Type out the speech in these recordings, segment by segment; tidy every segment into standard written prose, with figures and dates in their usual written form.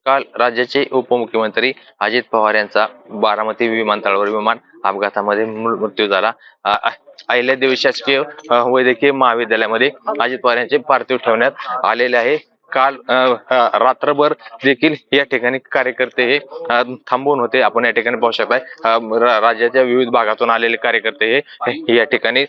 काल राज्याचे उपमुख्यमंत्री अजित पवार यांचा बारामती विमानतळावर विमान अपघातामध्ये मृत्यू झाला। अहिल्यादेवी शासकीय वैद्यकीय महाविद्यालयामध्ये अजित पवार यांचे पार्थिव ठेवण्यात आलेले आहे। काल रात्रभर देखील या ठिकाणी कार्यकर्ते हे थांबून होते। आपण या ठिकाणी पाहू शकताय राज्याच्या विविध भागातून आलेले कार्यकर्ते हे या ठिकाणी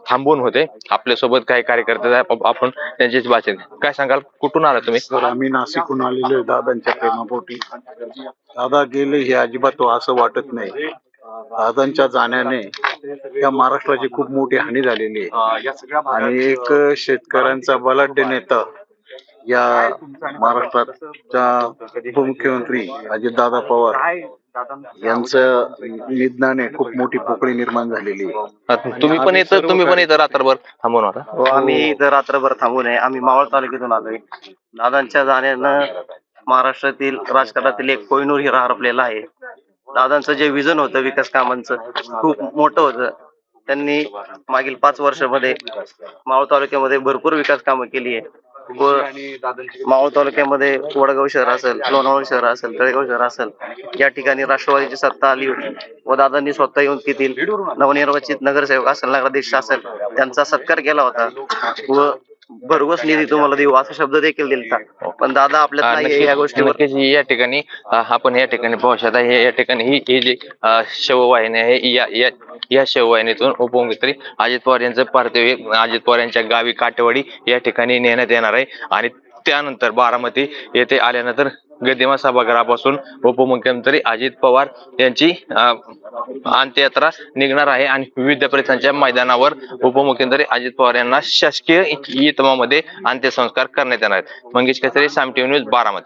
थांबून होते। आपल्या सोबत काही कार्यकर्ते आपण त्यांचीच बातचीत काय सांगाल, कुठून आला तुम्ही? सर, आम्ही नाशिकहून आलेलो दादांच्या प्रेमापोटी। दादा गेले हे अजिबात असं वाटत नाही। दादांच्या जाण्याने या महाराष्ट्राची खूप मोठी हानी झालेली आहे आणि एक शेतकऱ्यांचा बलाढ्य नेता या महाराष्ट्राच्या उपमुख्यमंत्री अजितदादा पवार यांचं निधनाने खूप मोठी पोकळी निर्माण झालेली आहे। तुम्ही पण इथं रात्रभर थांबून होता? आम्ही इथं रात्रभर थांबून आहे। आम्ही मावळ तालुक्यातून आलोय। दादांच्या जाण्यानं महाराष्ट्रातील राजकारणातील एक कोहिनूर हिरा हरपलेला आहे। दादांचं जे विजन होतं विकास कामांचं खूप मोठं होतं। त्यांनी मागील 5 वर्षामध्ये मावळ तालुक्यामध्ये भरपूर विकास कामं केली आहे व मावळ तालुक्यामध्ये वडगाव शहर असेल, लोणावळा शहर असेल, तळेगाव शहर असेल, या ठिकाणी राष्ट्रवादीची सत्ता आली होती व दादांनी स्वतः येऊन तेथील नवनिर्वाचित नगरसेवक असेल, नगराध्यक्ष असेल, त्यांचा सत्कार केला होता व भरघोस निधी तुम्हाला देऊ असा शब्द देखील दिला। पण दादा आपल्यात नाही या गोष्टीवर। या ठिकाणी आपण या ठिकाणी पाहू शकता या ठिकाणी ही जी शववाहिनी आहे या शववाहिनीतून उपमुख्यमंत्री अजित पवार यांचं पार्थिव अजित पवार यांच्या गावी काटेवाडी या ठिकाणी नेण्यात येणार आहे आणि त्यानंतर बारामती येथे आल्यानंतर गदिमा सभागृहापासून उपमुख्यमंत्री अजित पवार यांची अंत्ययात्रा निघणार आहे आणि विविध परिसरांच्या मैदानावर उपमुख्यमंत्री अजित पवार यांना शासकीय इतमामध्ये अंत्यसंस्कार करण्यात येणार आहेत। मंगेश कचरे, साम टीव्ही न्यूज, बारामती।